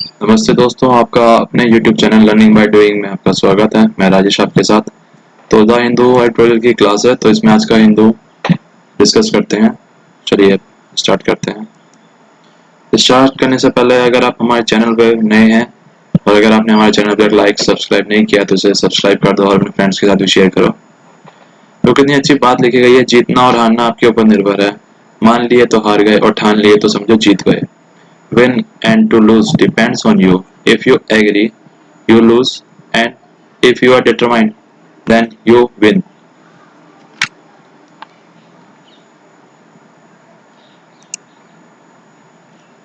नमस्ते दोस्तों, आपका अपने YouTube channel learning by doing में आपका स्वागत है। मैं राजेश आपके साथ। तो द हिंदू एडिटोरियल की क्लास है, तो इसमें आज का हिंदू डिस्कस करते हैं। चलिए स्टार्ट करते हैं। स्टार्ट करने से पहले अगर आप हमारे चैनल पर नए हैं और अगर आपने हमारे चैनल पर लाइक सब्सक्राइब नहीं किया तो इसे सब्सक्राइब कर दो और अपने फ्रेंड्स के साथ भी शेयर करो। तो कितनी अच्छी बात लिखी गई है, जीतना और हारना आपके ऊपर निर्भर है। मान लिए तो हार गए और ठान लिए तो समझो जीत गए। Win and to lose depends on you. If you agree, you lose, and if you are determined, then you win.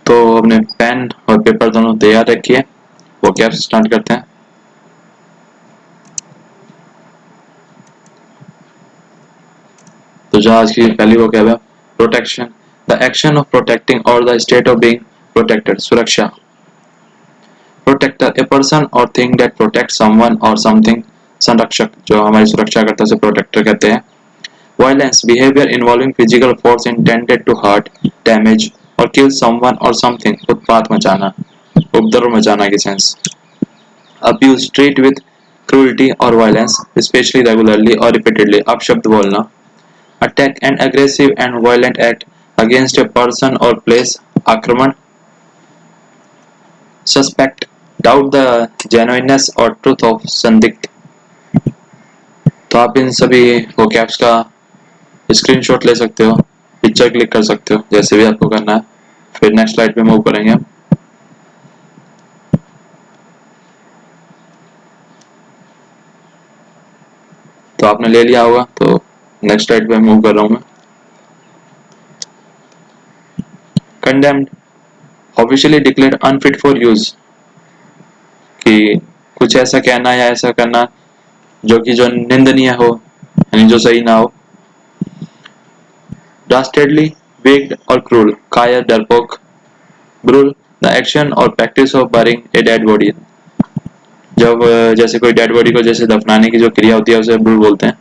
तो अपने पेन और पेपर दोनों तैयार रखिए, वो क्या स्टार्ट करते हैं। तो जो आज की पहली वो क्या है, protection, the action of protecting और the state of being protected, सुरक्षा। प्रोटेक्टर, ए पर्सन और थिंग दैट प्रोटेक्ट समवन और समथिंग, संरक्षक जो हमारी सुरक्षा करता है उसे प्रोटेक्टर कहते हैं। Violence, behavior involving physical force intended to hurt, damage or kill someone or something, उत्पात मचाना, उपद्रव मचाना की sense. Abuse, treat with cruelty or violence, especially regularly or repeatedly, अपशब्द बोलना। Attack, an aggressive and violent act against a person or place, आक्रमण। Suspect, doubt the genuineness or truth of संदिग्ध। तो आप इन सभी vocabs का स्क्रीनशॉट ले सकते हो, पिक्चर क्लिक कर सकते हो, जैसे भी आपको करना है। फिर नेक्स्ट स्लाइड पे मूव करेंगे हम। तो आपने ले लिया होगा, तो नेक्स्ट स्लाइड पे मूव कर रहा हूँ मैं। Condemned, officially declared unfit for use, कि कुछ ऐसा कहना या ऐसा करना जो निंदनीय हो, यानी जो सही ना हो। डास्टर्डली, वेग्ड और क्रूर, कायर, डरपोक। ब्रूल, द एक्शन और practice of burying a dead body, जब जैसे कोई डेड बॉडी को जैसे दफनाने की जो क्रिया होती है उसे ब्रूल बोलते हैं।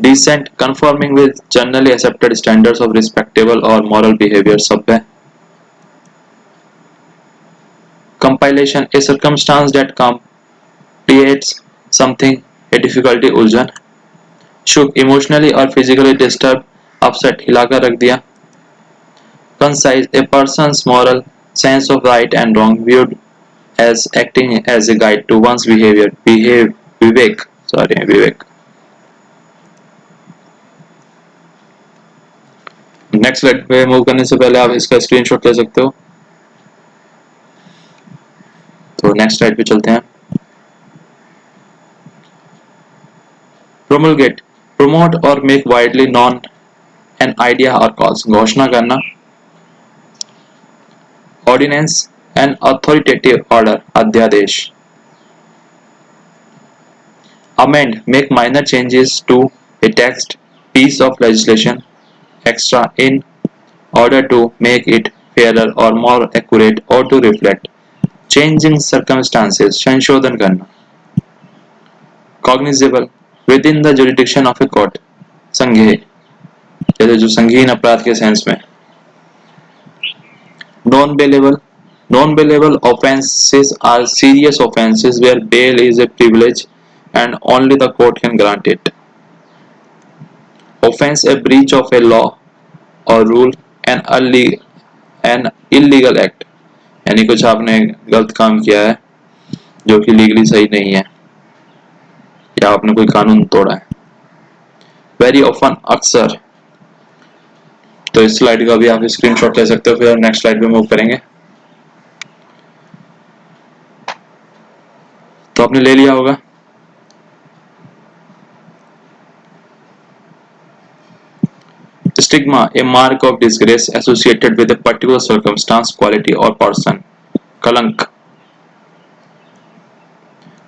Decent, conforming with generally accepted standards of respectable or moral behavior, सभ्य। Compilation, a circumstance that complicates something, a difficulty, उलझन। Shook, emotionally or physically disturbed, upset, हिलाकर रख दिया। Concise, a person's moral sense of right and wrong viewed as acting as a guide to one's behavior, Vivek. Next slide पे move करने से पहले आप इसका स्क्रीनशॉट ले सकते हो। तो नेक्स्ट स्लाइड पे चलते हैं। प्रोमulgate, promote or make widely known an idea or cause, घोषणा करना। Ordinance, an authoritative order, अध्यादेश। Amend, make minor changes to a text, piece of legislation, extra in order to make it fairer or more accurate or to reflect changing circumstances, संशोधन करना। Cognizable, within the jurisdiction of a court, संज्ञेय, जैसे जो संगीन अपराध के sense में। Non-bailable offences are serious offences where bail is a privilege and only the court can grant it. Offence, a breach of a law or rule, an illegal act, यानी कुछ आपने गलत काम किया है जो कि लीगली सही नहीं है या आपने कोई कानून तोड़ा है। Very often, अक्सर। तो इस स्लाइड का भी आप स्क्रीनशॉट ले सकते हो, फिर नेक्स्ट स्लाइड पे मूव करेंगे। तो आपने ले लिया होगा। Stigma, a mark of disgrace associated with a particular circumstance, quality or person, कलंक।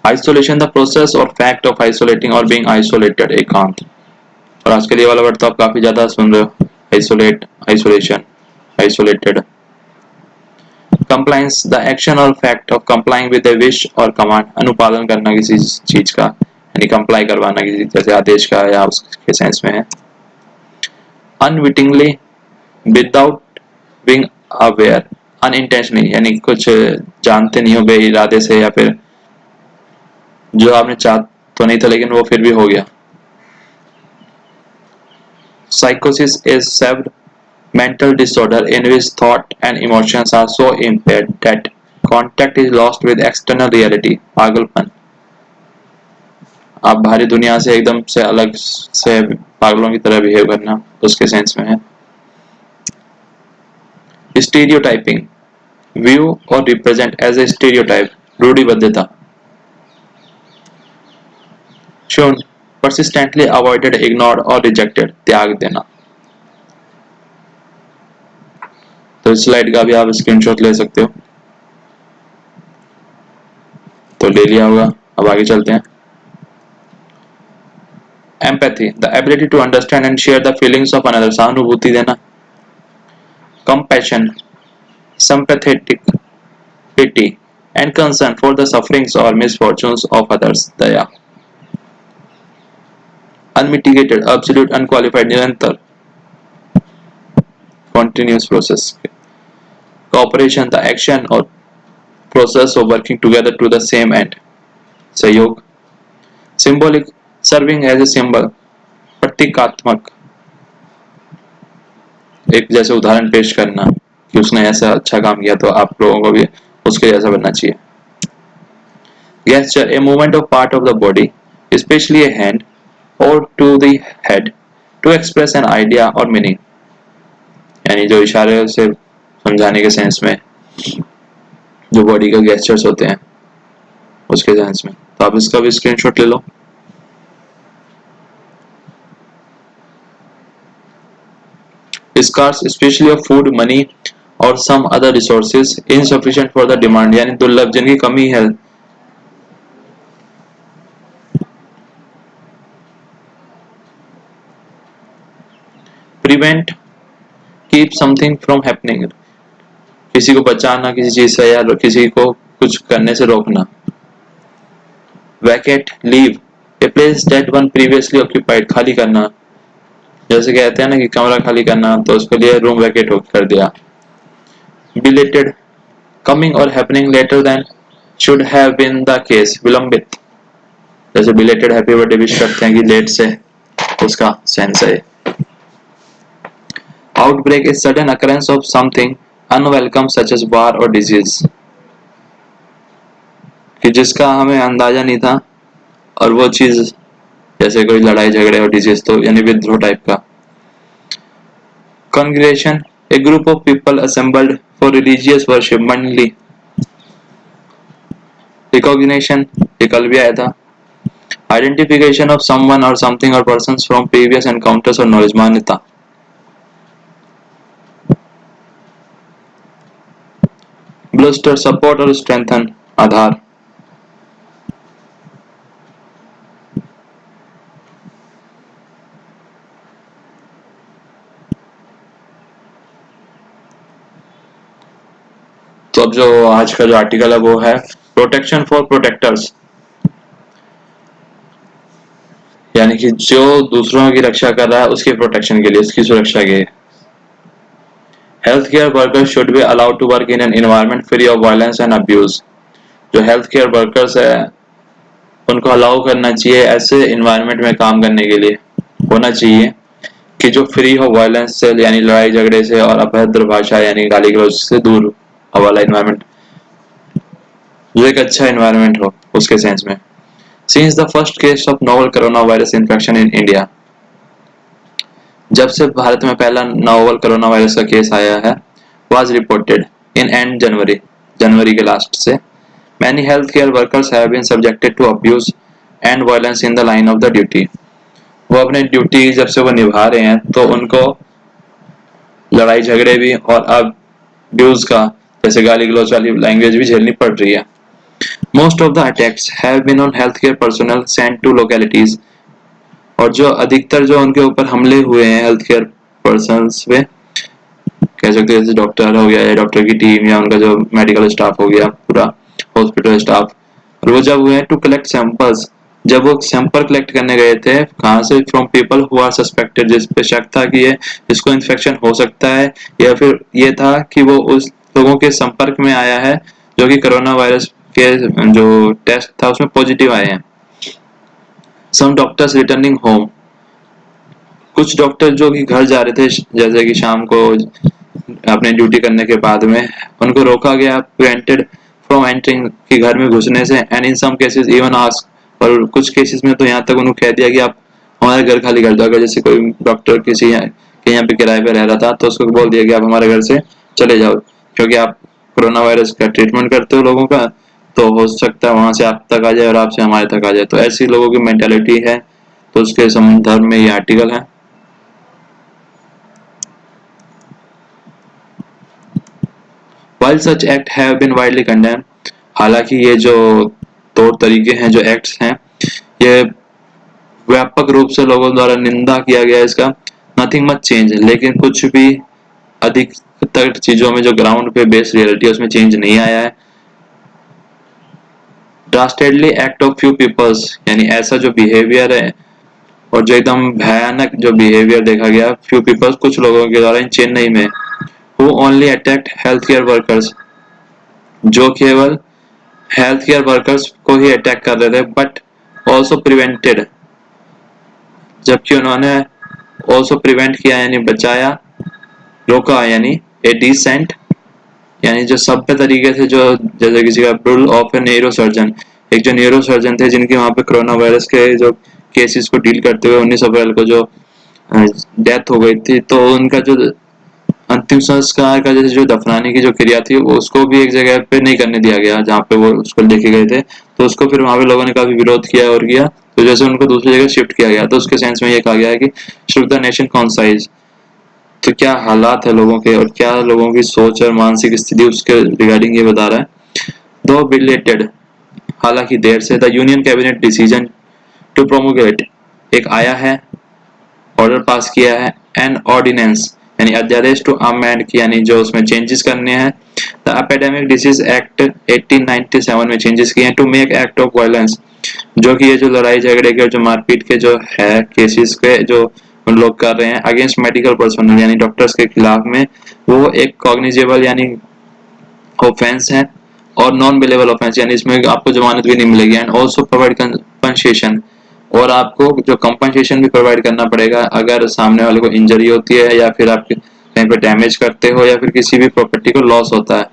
Isolation, the process or fact of isolating or being isolated, एकांत। और आजकल ये वाला वर्ड तो आप काफी ज्यादा सुन रहे हो, isolate, isolation, isolated। Compliance, the action or fact of complying with a wish or command, अनुपालन करना किसी चीज का, यानी comply करवाना किसी जैसे आदेश का या उसके सेंस में है। Unwittingly, without being aware, unintentionally यानी कुछ जानते नहीं हो, बेइरादे से, या फिर जो आपने चाह तो नहीं था लेकिन वो फिर भी हो गया। Psychosis is severe mental disorder in which thought and emotions are so impaired that contact is lost with external reality. पागलपन, आप बाहरी दुनिया से एकदम से अलग से पागलों की तरह बिहेव करना, उसके सेंस में है। Stereotyping, view or represent as a stereotype, रूढ़िबद्धता। Shown, persistently avoided, ignored or rejected, त्याग देना। तो इस स्लाइड का भी आप स्क्रीनशॉट ले सकते हो, तो ले लिया होगा। अब आगे चलते हैं। Empathy, the ability to understand and share the feelings of another, सहानुभूति देना। Compassion, sympathetic, pity and concern for the sufferings or misfortunes of others, Daya. Unmitigated, absolute, unqualified, निरंतर, continuous process। Cooperation, the action or process of working together to the same end, सहयोग। Symbolic, serving as a symbol, प्रतीकात्मक, एक जैसे उदाहरण पेश करना कि उसने ऐसा अच्छा काम किया तो आप लोगों को भी उसके जैसा बनना चाहिए। Gesture, a movement of part of the body, especially a hand or to the head, to express an idea or meaning, यानी जो इशारे से समझाने के सेंस में जो बॉडी का गेस्चर्स होते हैं उसके सेंस में। तो आप इसका भी स्क्रीनशॉट ले लो। Scarce, especially of food, money or some other resources, insufficient for the demand, यानी दुर्लभ, जिनकी कमी है। Prevent, keep something from happening, किसी को बचाना किसी चीज से या किसी को कुछ करने से रोकना। Vacate, leave, a place that one previously occupied, खाली करना, जैसे कहते हैं ना कि कमरा खाली करना, तो उसके लिए रूम वैकेट कर दिया। Belated, coming or happening later than should have been the case, विलंबित, जैसे belated हैप्पी बर्थडे विश करते हैं कि लेट से उसका सेंस है। Outbreak is sudden occurrence of something unwelcome such as war or disease, कि जिसका हमें अंदाजा नहीं था और वो चीज जैसे कोई लड़ाई झगड़े और डिजीज, तो यानी विद्रोह टाइप का। Congregation, a group of people assembled for religious worship, मंडली। Recognition, ये कल भी आया था। Identification of someone or something or persons from previous encounters or knowledge, मान्यता। Bluster, support और strengthen, आधार। तो अब जो आज का जो आर्टिकल है वो है प्रोटेक्शन फॉर प्रोटेक्टर्स, यानी कि जो दूसरों की रक्षा कर रहा है उसके प्रोटेक्शन के लिए, उसकी सुरक्षा के लिए। Health care workers should be allowed to work in an environment free of violence and abuse, जो हेल्थ केयर वर्कर्स है उनको अलाउ करना चाहिए ऐसे एनवायरनमेंट में काम करने के लिए, होना चाहिए कि जो फ्री हो वायलेंस से यानी लड़ाई झगड़े से और अभद्र भाषा यानी गाली गलौज से दूर वाला एनवायरनमेंट, जो एक अच्छा एनवायरनमेंट हो उसके सेंस में। Since the first case of novel coronavirus infection in India, जब से भारत में पहला नोवल कोरोना वायरस का केस आया है, was reported in end जनवरी के लास्ट से, many healthcare workers have been subjected to abuse and violence in the line of the duty, वो अपने ड्यूटी जब से वो निभा रहे हैं तो उनको लड़ाई झगड़े भी और अब्यूज का जैसे गाली गलौज वाली लैंग्वेज भी झेलनी पड़ रही है। Most of the attacks have been on healthcare personnel sent to localities, और जो अधिकतर जो उनके ऊपर हमले हुए हैं हेल्थ केयर पर्सन्स पे, कह सकते हैं जैसे डॉक्टर हो गया या डॉक्टर की टीम या उनका जो मेडिकल स्टाफ हो गया, पूरा हॉस्पिटल स्टाफ, और वो जब हुए हैं टू कलेक्ट सैंपल्स, जब वो सैंपल कलेक्ट करने गए थे कहाँ से, from people who are suspected, जिस पे शक था कि ये इसको इन्फेक्शन हो सकता है, या फिर ये था कि वो उस लोगों के संपर्क में आया है जो कि कोरोना वायरस के जो टेस्ट था उसमें पॉजिटिव आए हैं। सम डॉक्टर्स रिटर्निंग होम, कुछ डॉक्टर जो कि घर जा रहे थे जैसे कि शाम को अपने ड्यूटी करने के बाद में, उनको रोका गया, प्रिवेंटेड फ्रॉम एंटरिंग, कि घर में घुसने से, and in some cases even ask, और कुछ केसेस में तो यहाँ तक उनको कह दिया कि आप हमारे घर खाली कर दो। अगर जैसे कोई डॉक्टर किसी के यहाँ पे किराए पे रह रहा था तो उसको बोल दिया कि आप हमारे घर से चले जाओ, क्योंकि आप कोरोना वायरस का ट्रीटमेंट करते हो लोगों का, तो हो सकता है वहां से आप तक आ जाए और आपसे हमारे तक आ जाए। तो ऐसी लोगों की मेंटेलिटी है, तो उसके संदर्भ में ये आर्टिकल है। While such act have been widely condemned, हालांकि ये जो तौर तरीके हैं, जो एक्ट्स हैं, ये व्यापक रूप से लोगों द्वारा निंदा किया गया इसका। नथिंग मच चेंज, लेकिन कुछ भी अधिकतर चीजों में जो ग्राउंड पे बेस्ड रियलिटी है उसमें चेंज नहीं आया है। ड्रास्टेडली एक्ट ऑफ फ्यू पीपल्स, यानी ऐसा जो बिहेवियर है और जो एकदम भयानक जो बिहेवियर देखा गया फ्यू पीपल्स, कुछ लोगों के द्वारा इन चेन्नई में, who only attacked health care workers, जो केवल हेल्थ केयर वर्कर्स को ही अटैक कर रहे थे, बट ऑल्सो प्रिवेंटेड, जबकि उन्होंने ऑल्सो प्रिवेंट किया यानी बचाया, रोका यानी ए डिसेंट, यानी जो सभ्य तरीके से, जो जैसे किसी का ब्रूल ऑफ ए न्यूरो सर्जन, एक जो न्यूरो सर्जन थे जिनके वहां पे कोरोना वायरस के जो केसेस को डील करते हुए 19 अप्रैल को जो डेथ हो गई थी, तो उनका जो अंतिम संस्कार का जैसे जो दफनाने की जो क्रिया थी वो उसको भी एक जगह पे नहीं करने दिया गया जहाँ पे वो उसको लेके गए थे, तो उसको फिर वहां पे लोगों ने काफी विरोध किया और किया, तो जैसे उनको दूसरी जगह शिफ्ट किया गया, तो उसके सेंस में ये कहा गया है कि शुड द नेशन कॉन्साइज। तो क्या हालात है लोगों के और क्या लोगों की सोच और मानसिक स्थिति उसके रिगार्डिंग ये बता रहा है। दो बिलेटेड, हालांकि देर से, the union cabinet decision to promulgate, एक आया है, ऑर्डर पास किया है, एन ऑर्डिनेंस यानी अध्यादेश टू अमेंड की, यानी जो उसमें चेंजेस करने हैं, द एपिडेमिक डिसीज एक्ट 1897 में चेंजेस किए हैं, to make act of violence, जो कि ये जो लड़ाई झगड़े के और जो मारपीट के जो है केसेस के जो उन लोग कर रहे हैं अगेंस्ट मेडिकल पर्सनल यानी डॉक्टर्स के खिलाफ में, वो एक कॉग्निजेबल यानी ऑफेंस है, और नॉन बिलेबल ऑफेंस यानी इसमें आपको जमानत भी नहीं मिलेगी, एंड ऑल्सो प्रोवाइड कंपनसेशन, और आपको जो कंपनसेशन भी प्रोवाइड करना पड़ेगा अगर सामने वाले को इंजरी होती है या फिर आप कहीं पे डैमेज करते हो या फिर किसी भी प्रॉपर्टी को लॉस होता है,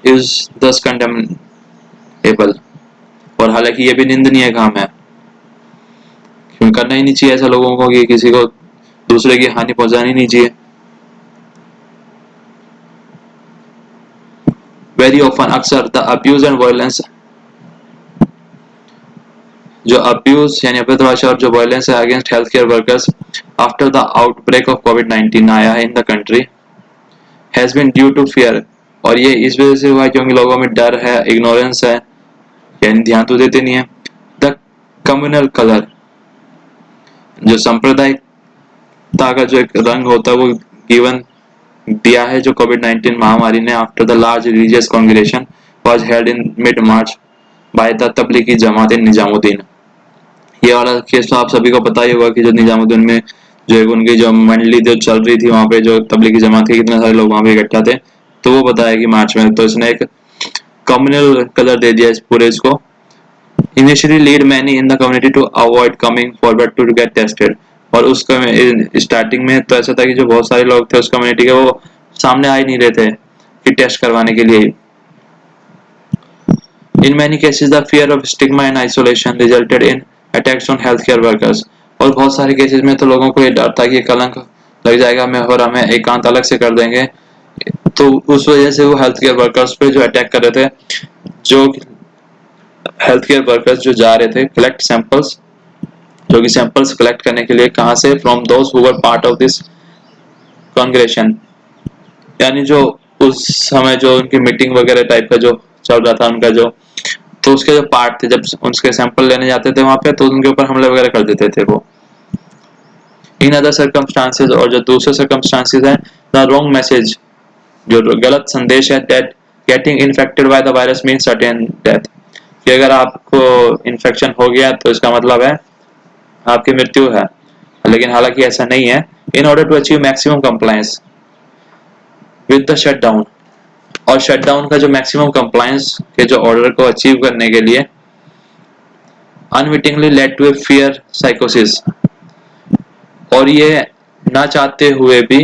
इज दस कंडेमनेबल। और हालांकि ये भी निंदनीय काम है, क्योंकि करना ही नहीं चाहिए ऐसा लोगों को कि किसी को दूसरे की हानि पहुंचानी नहीं चाहिए। वेरी ऑफन, अक्सर, द अब्यूज एंड वायलेंस, जो अब्यूज यानी अपराध और जो वायलेंस है against health care workers after the outbreak of कोविड-19 आया है in the country, has been due to fear, और ये इस वजह से हुआ है क्योंकि लोगों में डर है, इग्नोरेंस है, यानी ध्यान तो देते नहीं है। द कम्युनल कलर, जो सांप्रदायिकता का जो एक रंग होता है वो गिवन दिया है जो कोविड-19 महामारी ने, after the large religious congregation was held in mid March by the Tablighi Jamaat in Nizamuddin. ये वाला केस तो आप सभी को पता ही होगा कि जो निजामुद्दीन में जो एक उनकी जो मंडली जो चल रही थी वहां पे जो तबलीगी जमात के कितने सारे लोग वहां पे इकट्ठा थे, तो वो बताया कि मार्च में, तो इसने एक कम्युनल कलर दे दिया इस पूरे इसको। Initially lead many in the community to avoid coming forward to get tested, और उसका स्टार्टिंग में तो ऐसा था कि जो बहुत सारे लोग थे उस कम्युनिटी के वो सामने आ ही नहीं रहे थे कि टेस्ट करवाने के लिए। In many cases, the fear of stigma and isolation resulted in attacks on healthcare workers. और बहुत सारे केसेस में तो लोगों को ये डर था कि कलंक लग जाएगा हमें और हमें एकांत अलग से कर देंगे, तो उस वजह से वो हेल्थ केयर वर्कर्स पे जो अटैक कर रहे थे, जो हेल्थ केयर वर्कर्स जो जा रहे थे कलेक्ट सैंपल्स, जो कि सैंपल्स कलेक्ट करने के लिए कहाँ से, from those who were part of this congregation, यानी जो उस समय जो उनकी मीटिंग वगैरह टाइप का जो चल रहा था उनका जो, तो उसके जो पार्ट थे जब उनके सैंपल लेने जाते थे वहां पे तो उनके ऊपर हमले वगैरह कर देते थे वो। इन अदर सर्कमस्टांसेस, और जो दूसरे सर्कमस्टांसेस है, द रॉन्ग मैसेज, जो गलत संदेश है, that getting infected by the virus mean certain death, कि अगर आपको इन्फेक्शन हो गया तो इसका मतलब है आपकी मृत्यु है, लेकिन हालांकि ऐसा नहीं है। In order to achieve maximum compliance with the shutdown, और शटडाउन का जो मैक्सिमम कंप्लायंस के जो ऑर्डर को अचीव करने के लिए unwittingly led to a fear साइकोसिस, और ये ना चाहते हुए भी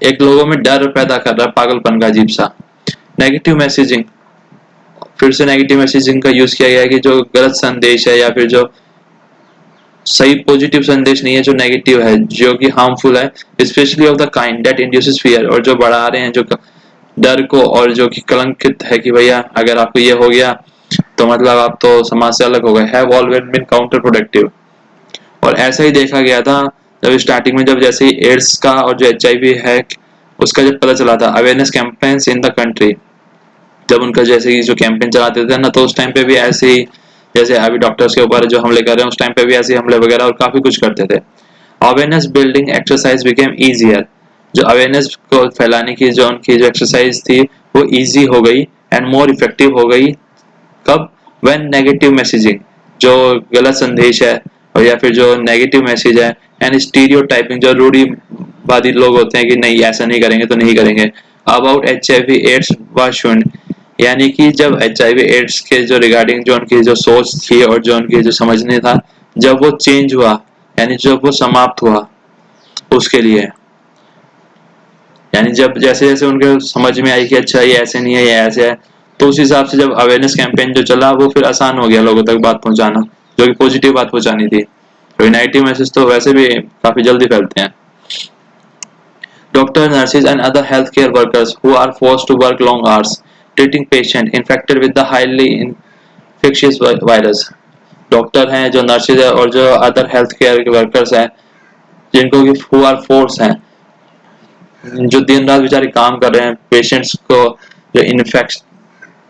एक लोगों में डर पैदा कर रहा है, पागलपन का अजीब सा। नेगेटिव मैसेजिंग, फिर से नेगेटिव मैसेजिंग का यूज किया गया है कि जो गलत संदेश है या फिर जो सही पॉजिटिव संदेश नहीं है, जो नेगेटिव है, जो कि हार्मफुल है, specially of the kind that induces fear, और जो बढ़ा रहे हैं जो डर को, और जो कि कलंकित है कि भैया अगर आपको ये हो गया तो मतलब आप तो समाज से अलग हो गए, have always been counter productive. और ऐसा ही देखा गया था जब स्टार्टिंग में, जब जैसे ही एड्स का और जो HIV है उसका जब पता चला था, awareness campaigns in the country, जब उनका जैसे कि जो कैंपेन चलाते थे ना, तो उस टाइम पे भी ऐसे ही जैसे अभी डॉक्टर्स के ऊपर जो हमले कर रहे हैं, उस टाइम पे भी ऐसे हमले वगैरह और काफी कुछ करते थे। Awareness building exercise became easier, जो अवेयरनेस को फैलाने की जो उनकी जो एक्सरसाइज थी वो इजी हो गई एंड मोर इफेक्टिव हो गई। कब? व्हेन नेगेटिव मैसेजिंग, जो गलत संदेश है और या फिर जो नेगेटिव मैसेज है, एंड स्टीरियोटाइपिंग, जो रूढ़िवादी लोग होते हैं कि नहीं ऐसा नहीं करेंगे तो नहीं करेंगे, अबाउट HIV एड्स वाज शून, यानी कि जब HIV एड्स के जो रिगार्डिंग जो उनकी जो सोच थी और जो उनकी जो समझने था, जब वो चेंज हुआ, यानी जब वो समाप्त हुआ उसके लिए, यानी जब जैसे जैसे उनके समझ में आई कि अच्छा ये ऐसे नहीं है ये ऐसे है, तो उस हिसाब से जब अवेयरनेस कैंपेन जो चला वो फिर आसान हो गया लोगों तक बात पहुंचाना, जो कि पॉजिटिव बात पहुंचानी थी। तो नेगेटिव मैसेज तो वैसे भी काफी जल्दी फैलते हैं। Doctors, nurses, and other healthcare workers who are forced to work long hours treating patients infected with the highly infectious virus. Doctor हैं, जो नर्सेज है और जो अदर हेल्थ केयर के वर्कर्स हैं, जिनको कि हु आर फोर्स हैं, जो दिन रात बेचारे काम कर रहे हैं, पेशेंट्स को जो इन्फेक्ट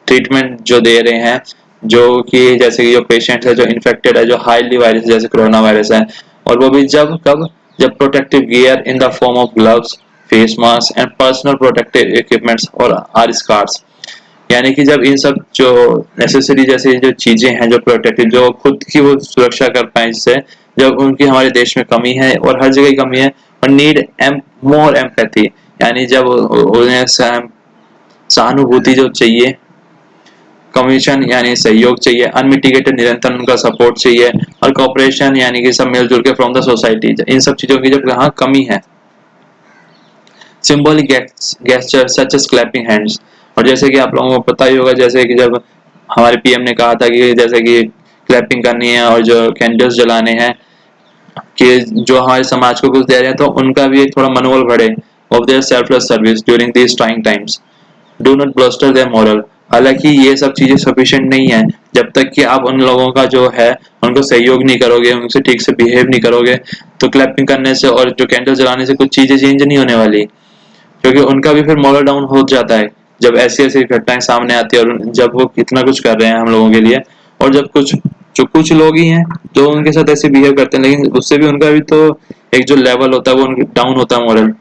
ट्रीटमेंट जो दे रहे हैं, जो कि जैसे कि जो पेशेंट है जो इन्फेक्टेड है, जो हाईली वायरस जैसे कोरोना वायरस है, और वो भी जब कब? जब protective gear in the form of gloves, face mask and personal protective equipments और आर स्कार्स, यानी कि जब इन सब जो नेसेसरी जैसे जो चीजें हैं जो प्रोटेक्टिव, जो खुद की वो सुरक्षा कर पाए, इससे जब उनकी हमारे देश में कमी है और हर जगह कमी है, और नीड मोर एम्पैथी, यानी जब उन्हें सहानुभूति जो चाहिए, कमीशन यानी सहयोग चाहिए, अनमिटिगेटेड निरंतर उनका सपोर्ट चाहिए, और कॉपरेशन यानी कि सब मिलजुल के फ्रॉम द सोसाइटी, इन सब चीजों की जब यहाँ कमी है। Symbolic gesture such as clapping hands, और जैसे कि आप लोगों को पता ही होगा, जैसे कि जब हमारे PM ने कहा था कि जैसे कि क्लैपिंग करनी है और जो कैंडल्स जलाने हैं, कि जो हमारे समाज को कुछ दे रहे हैं तो उनका भी एक थोड़ा मनोबल बढ़े of their selfless service during these trying times, do not bolster their morale. हालांकि ये सब चीजें सफिशिएंट नहीं है, जब तक कि आप उन लोगों का जो है उनको सहयोग नहीं करोगे, उनसे ठीक से बिहेव नहीं करोगे, तो क्लैपिंग करने से और जो कैंडल जलाने से कुछ चीजें चेंज नहीं होने वाली, क्योंकि उनका भी फिर मॉरल डाउन हो जाता है जब ऐसी ऐसी घटनाएं सामने आती है, और जब वो इतना कुछ कर रहे हैं हम लोगों के लिए, और जब कुछ लोग ही हैं जो उनके साथ ऐसे बिहेव करते हैं, लेकिन उससे भी उनका भी तो एक जो लेवल होता है वो डाउन होता है morale,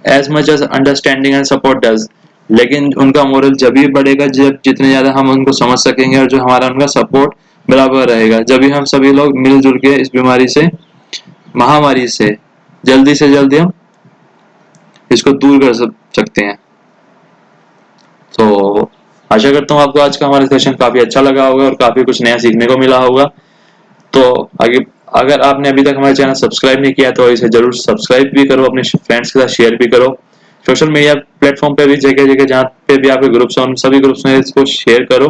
as much as understanding and support does. लेकिन उनका मोरल जब भी बढ़ेगा जब जितने ज्यादा हम उनको समझ सकेंगे और जो हमारा उनका सपोर्ट बराबर रहेगा, जब भी हम सभी लोग मिलजुल के इस बीमारी से, महामारी से जल्दी हम इसको दूर कर सकते हैं। तो आशा करता हूँ आपको आज का हमारा सेशन काफी अच्छा लगा होगा और काफी कुछ नया सीखने को मिला होगा। तो आगे अगर आपने अभी तक हमारे चैनल सब्सक्राइब नहीं किया तो इसे जरूर सब्सक्राइब भी करो, अपने फ्रेंड्स के साथ शेयर भी करो, सोशल मीडिया प्लेटफॉर्म पे भी जगह जगह जहाँ पे भी आपके ग्रुप्स हैं उन सभी ग्रुप्स में इसको शेयर करो,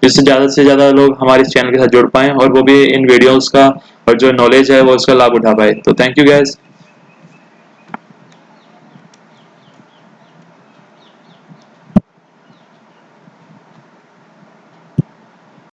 जिससे ज्यादा से ज्यादा लोग हमारे चैनल के साथ जुड़ पाए और वो भी इन वीडियोस का और जो नॉलेज है वो उसका लाभ उठा पाए। तो थैंक यू गाइस।